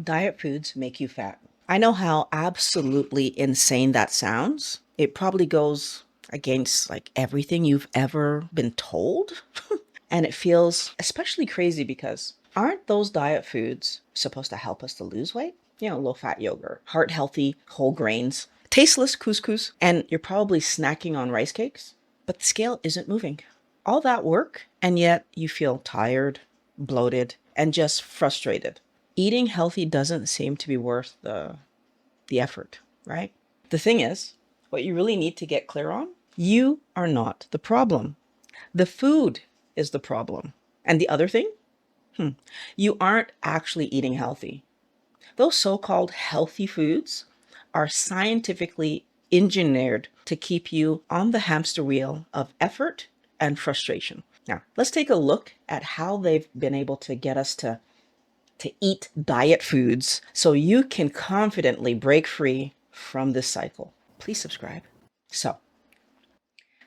Diet foods make you fat. I know how absolutely insane that sounds. It probably goes against like everything you've ever been told. And it feels especially crazy because aren't those diet foods supposed to help us to lose weight? Low fat yogurt, heart healthy, whole grains, tasteless couscous, and you're probably snacking on rice cakes, but the scale isn't moving. All that work, and yet you feel tired, bloated, and just frustrated. Eating healthy doesn't seem to be worth the effort, right? The thing is, what you really need to get clear on, you are not the problem. The food is the problem. And the other thing, you aren't actually eating healthy. Those so-called healthy foods are scientifically engineered to keep you on the hamster wheel of effort and frustration. Now, let's take a look at how they've been able to get us to eat diet foods so you can confidently break free from this cycle. Please subscribe. So,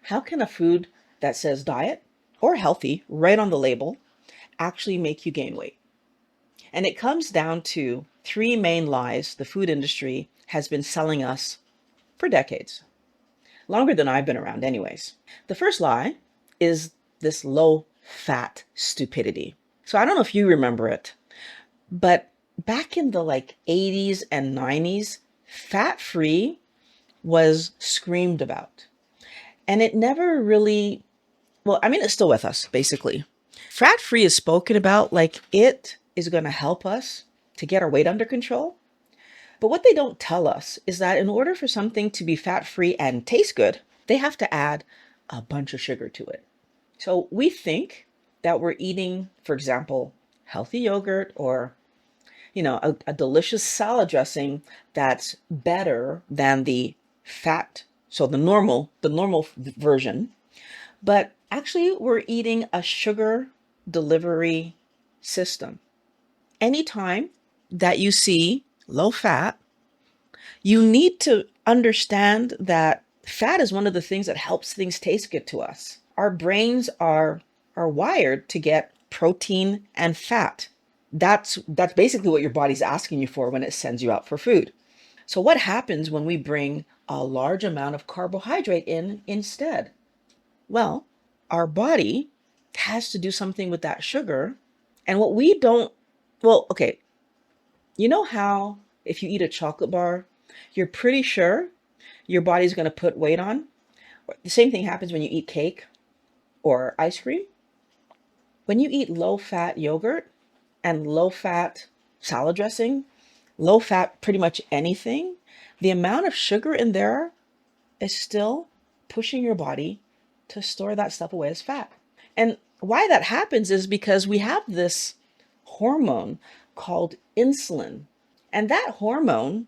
how can a food that says diet or healthy right on the label actually make you gain weight? And it comes down to three main lies the food industry has been selling us for decades, longer than I've been around anyways. The first lie is this low fat stupidity. So I don't know if you remember it, but back in the 80s and 90s, fat free was screamed about. And it never really, it's still with us, basically. Fat free is spoken about like it is going to help us to get our weight under control. But what they don't tell us is that in order for something to be fat free and taste good, they have to add a bunch of sugar to it. So we think that we're eating, for example, healthy yogurt or a delicious salad dressing that's better than the fat, so the normal version. But actually, we're eating a sugar delivery system. Anytime that you see low fat, you need to understand that fat is one of the things that helps things taste good to us. Our brains are wired to get protein and fat. That's basically what your body's asking you for when it sends you out for food. So what happens when we bring a large amount of carbohydrate in instead? Well, our body has to do something with that sugar. And what we don't, okay, you know how if you eat a chocolate bar, you're pretty sure your body's going to put weight on? The same thing happens when you eat cake or ice cream. When you eat low-fat yogurt and low-fat salad dressing, low-fat pretty much anything, the amount of sugar in there is still pushing your body to store that stuff away as fat. And why that happens is because we have this hormone called insulin. And that hormone,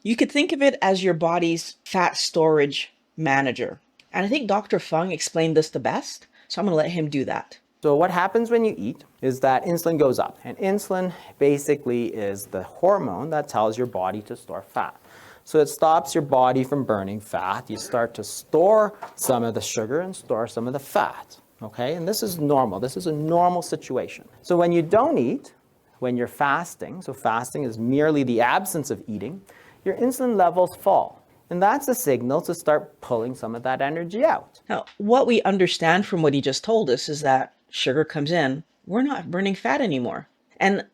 you could think of it as your body's fat storage manager. And I think Dr. Fung explained this the best, so I'm going to let him do that. So what happens when you eat is that insulin goes up. And insulin basically is the hormone that tells your body to store fat. So it stops your body from burning fat. You start to store some of the sugar and store some of the fat. Okay? And this is normal. This is a normal situation. So when you don't eat, when you're fasting, so fasting is merely the absence of eating, your insulin levels fall. And that's a signal to start pulling some of that energy out. Now, what we understand from what he just told us is that sugar comes in, we're not burning fat anymore. And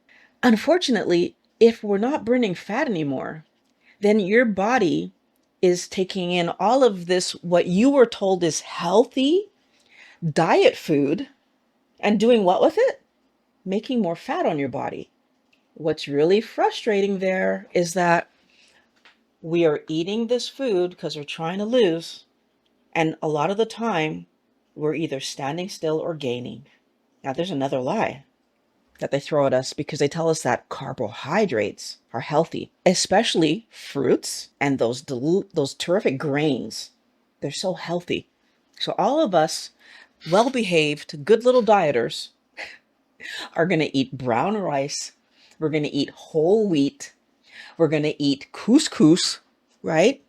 unfortunately, if we're not burning fat anymore, then your body is taking in all of this, what you were told is healthy diet food, and doing what with it? Making more fat on your body. What's really frustrating there is that we are eating this food because we're trying to lose, and a lot of the time, we're either standing still or gaining. Now, there's another lie that they throw at us because they tell us that carbohydrates are healthy, especially fruits and those terrific grains. They're so healthy. So all of us well-behaved, good little dieters are going to eat brown rice. We're going to eat whole wheat. We're going to eat couscous, right?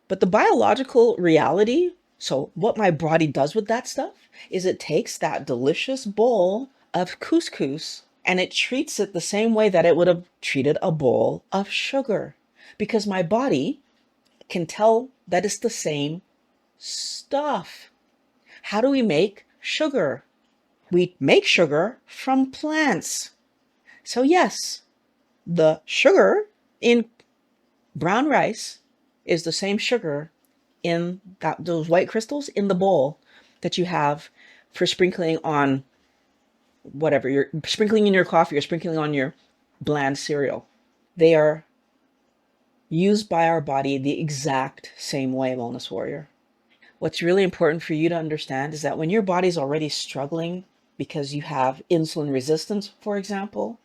But the biological reality, so what my body does with that stuff is it takes that delicious bowl of couscous and it treats it the same way that it would have treated a bowl of sugar, because my body can tell that it's the same stuff. How do we make sugar? We make sugar from plants. So yes, the sugar in brown rice is the same sugar in those white crystals in the bowl that you have for sprinkling on whatever you're sprinkling in your coffee or sprinkling on your bland cereal. They are used by our body the exact same way, Wellness Warrior. What's really important for you to understand is that when your body's already struggling because you have insulin resistance, for example,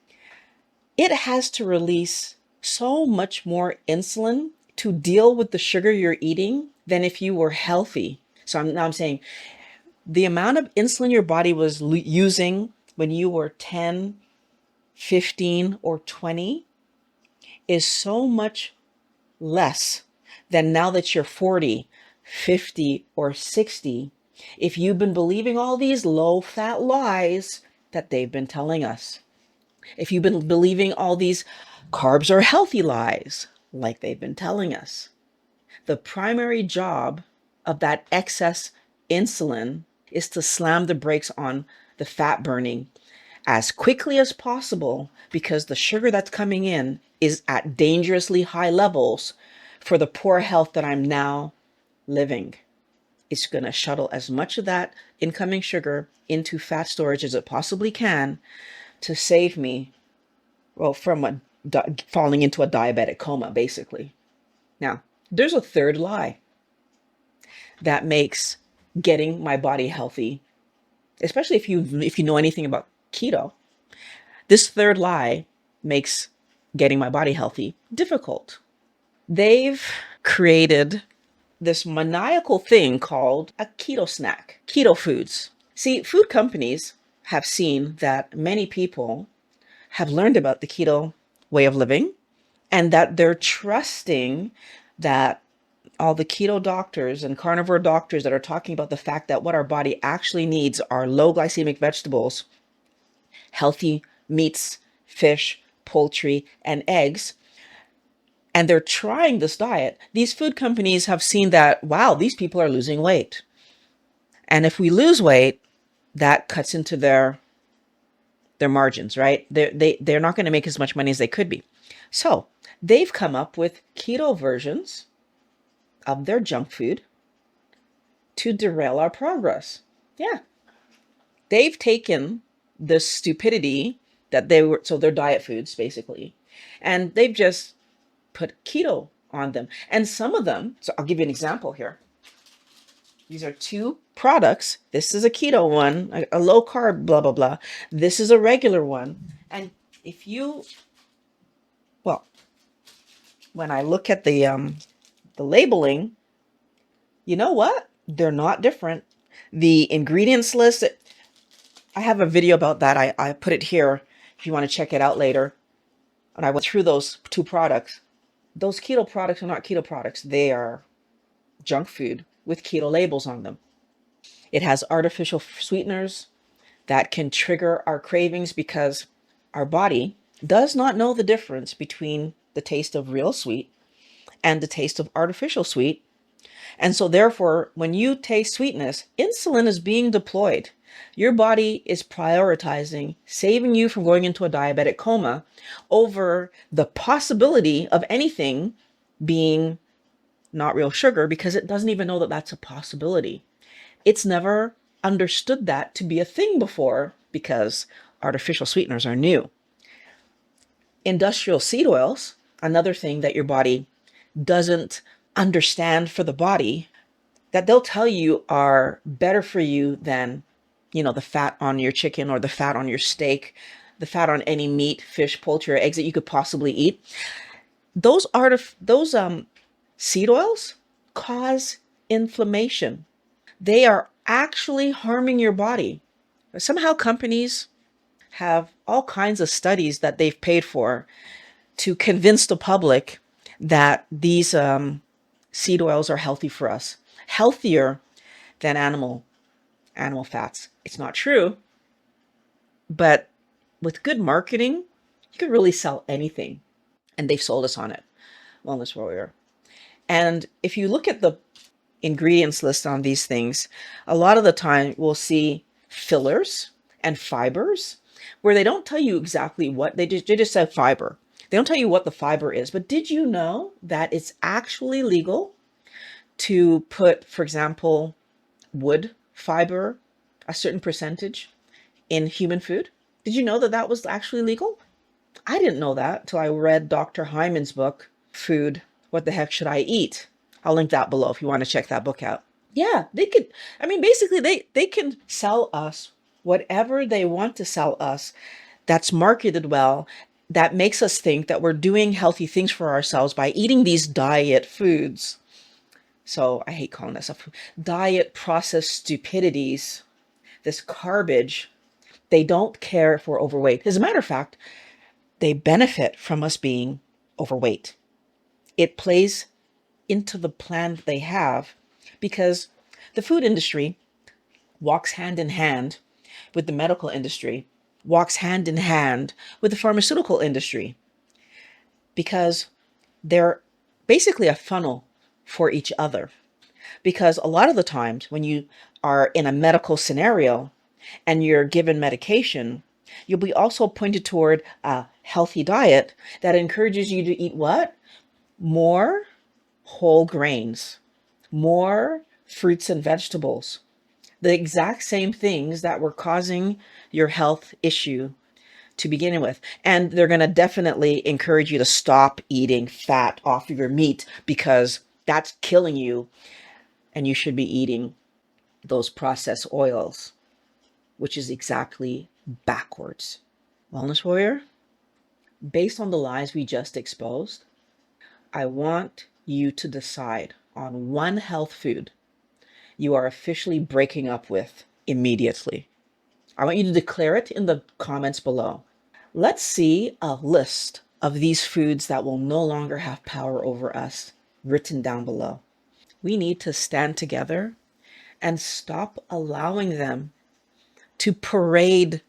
it has to release so much more insulin to deal with the sugar you're eating than if you were healthy. So now I'm saying the amount of insulin your body was using when you were 10, 15, or 20 is so much less than now that you're 40, 50, or 60, if you've been believing all these low fat lies that they've been telling us. If you've been believing all these carbs are healthy lies like they've been telling us. The primary job of that excess insulin is to slam the brakes on the fat burning as quickly as possible, because the sugar that's coming in is at dangerously high levels for the poor health that I'm now living. It's going to shuttle as much of that incoming sugar into fat storage as it possibly can to save me, well, from falling into a diabetic coma, basically. Now, there's a third lie that makes getting my body healthy, especially if you know anything about keto. This third lie makes getting my body healthy difficult. They've created this maniacal thing called a keto snack, keto foods. See, food companies have seen that many people have learned about the keto way of living, and that they're trusting that all the keto doctors and carnivore doctors that are talking about the fact that what our body actually needs are low glycemic vegetables, healthy meats, fish, poultry, and eggs. And they're trying this diet. These food companies have seen that, wow, these people are losing weight. And if we lose weight, that cuts into their margins, right? They're not going to make as much money as they could be. So they've come up with keto versions of their junk food to derail our progress. Yeah. They've taken the stupidity that so they're diet foods basically, and they've just put keto on them. And some of them, so I'll give you an example here. These are two products. This is a keto one, a low carb, blah, blah, blah. This is a regular one. And well, when I look at the labeling, you know what? They're not different. The ingredients list, I have a video about that. I put it here if you want to check it out later. And I went through those two products. Those keto products are not keto products. They are junk food with keto labels on them. It has artificial sweeteners that can trigger our cravings because our body does not know the difference between the taste of real sweet and the taste of artificial sweet. And so therefore, when you taste sweetness, insulin is being deployed. Your body is prioritizing saving you from going into a diabetic coma over the possibility of anything being not real sugar, because it doesn't even know that that's a possibility. It's never understood that to be a thing before because artificial sweeteners are new. Industrial seed oils, another thing that your body doesn't understand for the body, that they'll tell you are better for you than, the fat on your chicken or the fat on your steak, the fat on any meat, fish, poultry, or eggs that you could possibly eat. Those seed oils cause inflammation. They are actually harming your body. Somehow companies have all kinds of studies that they've paid for to convince the public that these seed oils are healthy for us, healthier than animal fats. It's not true, but With good marketing, you could really sell anything. And they've sold us on it. Wellness Warrior. And if you look at the ingredients list on these things, a lot of the time we'll see fillers and fibers where they don't tell you exactly what they just say fiber. They don't tell you what the fiber is. But did you know that it's actually legal to put, for example, wood fiber, a certain percentage in human food? Did you know that that was actually legal? I didn't know that until I read Dr. Hyman's book, Food, What the Heck Should I Eat? I'll link that below if you want to check that book out. Yeah, they could, I mean, basically they can sell us whatever they want to sell us that's marketed well, that makes us think that we're doing healthy things for ourselves by eating these diet foods. So I hate calling that stuff diet processed stupidities, this garbage. They don't care if we're overweight. As a matter of fact, they benefit from us being overweight. It plays into the plan that they have because the food industry walks hand in hand with the medical industry, walks hand in hand with the pharmaceutical industry because they're basically a funnel for each other. Because a lot of the times when you are in a medical scenario and you're given medication, you'll be also pointed toward a healthy diet that encourages you to eat what? More whole grains, more fruits and vegetables, the exact same things that were causing your health issue to begin with. And they're going to definitely encourage you to stop eating fat off of your meat because that's killing you. And you should be eating those processed oils, which is exactly backwards. Wellness Warrior, based on the lies we just exposed, I want you to decide on one health food you are officially breaking up with immediately. I want you to declare it in the comments below. Let's see a list of these foods that will no longer have power over us written down below. We need to stand together and stop allowing them to parade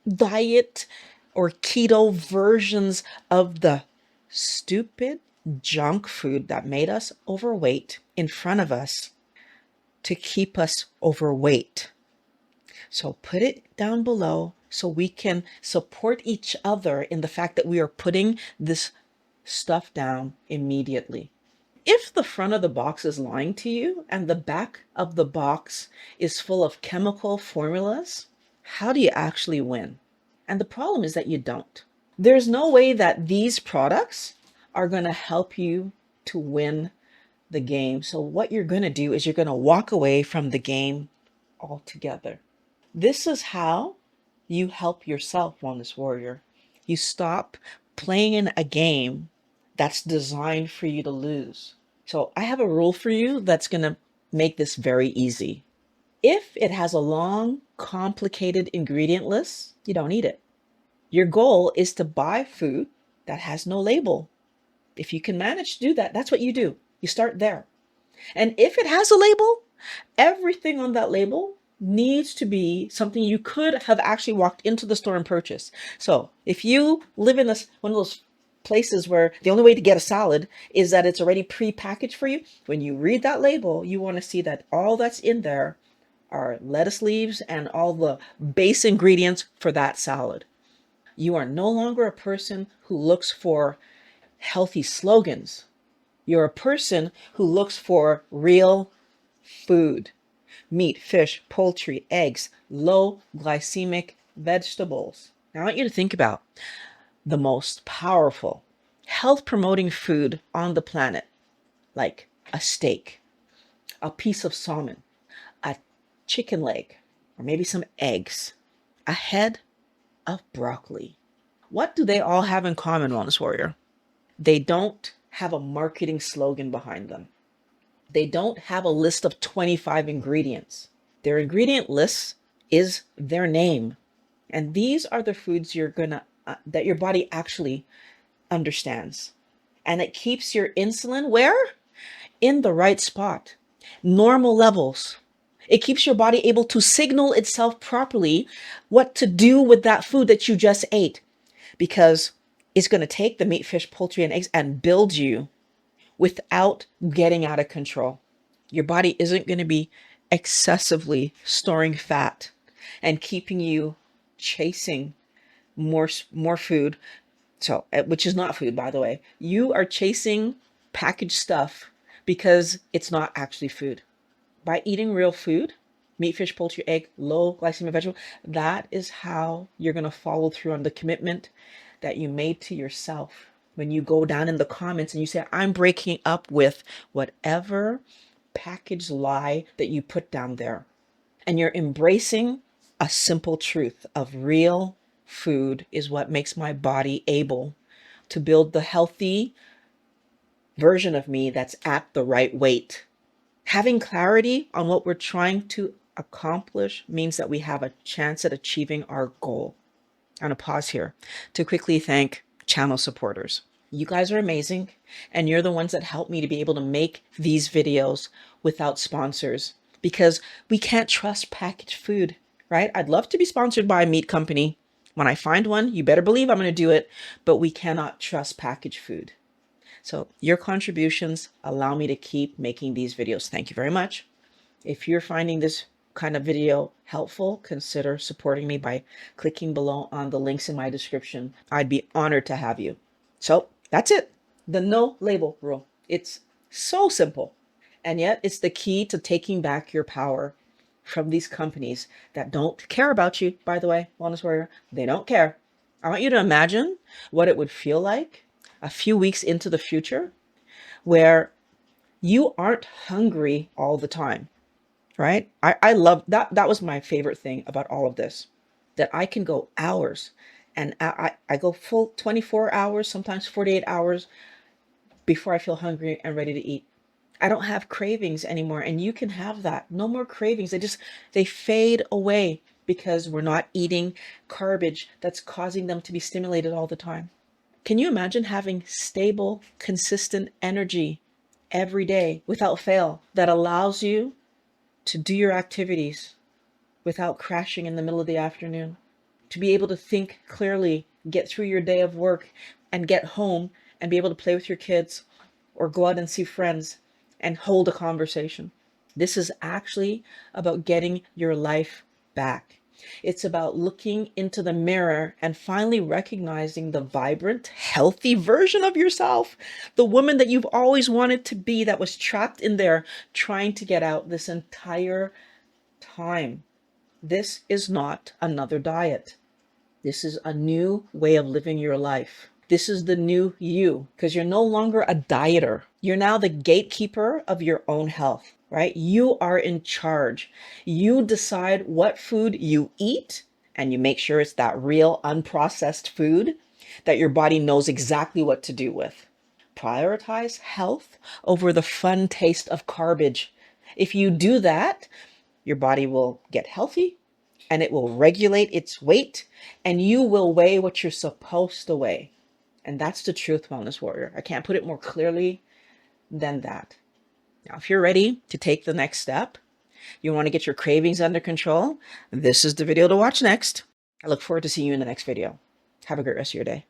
diet or keto versions of the stupid junk food that made us overweight in front of us to keep us overweight. So put it down below so we can support each other in the fact that we are putting this stuff down immediately. If the front of the box is lying to you and the back of the box is full of chemical formulas, how do you actually win? And the problem is that you don't. There's no way that these products are going to help you to win the game. So what you're going to do is you're going to walk away from the game altogether. This is how you help yourself, Wellness Warrior. You stop playing in a game that's designed for you to lose. So I have a rule for you that's going to make this very easy. If it has a long, complicated ingredient list, you don't eat it. Your goal is to buy food that has no label. If you can manage to do that, that's what you do. You start there. And if it has a label, everything on that label needs to be something you could have actually walked into the store and purchased. So if you live in one of those places where the only way to get a salad is that it's already pre-packaged for you, when you read that label, you want to see that all that's in there are lettuce leaves and all the base ingredients for that salad. You are no longer a person who looks for healthy slogans. You're a person who looks for real food. Meat, fish, poultry, eggs, low glycemic vegetables. Now I want you to think about the most powerful health promoting food on the planet, like a steak, a piece of salmon, a chicken leg, or maybe some eggs, a head of broccoli. What do they all have in common, Wellness Warrior? They don't have a marketing slogan behind them. They don't have a list of 25 ingredients. Their ingredient list is their name. And these are the foods that your body actually understands. And it keeps your insulin where? In the right spot. Normal levels. It keeps your body able to signal itself properly what to do with that food that you just ate, because it's going to take the meat, fish, poultry, and eggs and build you without getting out of control. Your body isn't going to be excessively storing fat and keeping you chasing more food. So, which is not food, by the way. You are chasing packaged stuff because it's not actually food. By eating real food, meat, fish, poultry, egg, low glycemic vegetable, that is how you're going to follow through on the commitment that you made to yourself. When you go down in the comments and you say, I'm breaking up with whatever packaged lie that you put down there, and you're embracing a simple truth of real food is what makes my body able to build the healthy version of me that's at the right weight. Having clarity on what we're trying to accomplish means that we have a chance at achieving our goal. I'm going to pause here to quickly thank channel supporters. You guys are amazing, and you're the ones that help me to be able to make these videos without sponsors, because we can't trust packaged food, right? I'd love to be sponsored by a meat company. When I find one, you better believe I'm going to do it, but we cannot trust packaged food. So your contributions allow me to keep making these videos. Thank you very much. If you're finding this kind of video helpful, consider supporting me by clicking below on the links in my description. I'd be honored to have you. So that's it. The no label rule. It's so simple. And yet it's the key to taking back your power from these companies that don't care about you, by the way, Wellness Warrior. They don't care. I want you to imagine what it would feel like a few weeks into the future where you aren't hungry all the time, right? I love that. That was my favorite thing about all of this, that I can go hours and I go full 24 hours, sometimes 48 hours before I feel hungry and ready to eat. I don't have cravings anymore, and you can have that. No more cravings. They fade away because we're not eating garbage that's causing them to be stimulated all the time. Can you imagine having stable, consistent energy every day without fail that allows you to do your activities without crashing in the middle of the afternoon, to be able to think clearly, get through your day of work and get home and be able to play with your kids or go out and see friends and hold a conversation? This is actually about getting your life back. It's about looking into the mirror and finally recognizing the vibrant, healthy version of yourself, the woman that you've always wanted to be, that was trapped in there trying to get out this entire time. This is not another diet. This is a new way of living your life. This is the new you, because you're no longer a dieter. You're now the gatekeeper of your own health, right? You are in charge. You decide what food you eat, and you make sure it's that real unprocessed food that your body knows exactly what to do with. Prioritize health over the fun taste of garbage. If you do that, your body will get healthy and it will regulate its weight, and you will weigh what you're supposed to weigh. And that's the truth, Wellness Warrior. I can't put it more clearly than that. Now, if you're ready to take the next step, you want to get your cravings under control, this is the video to watch next. I look forward to seeing you in the next video. Have a great rest of your day.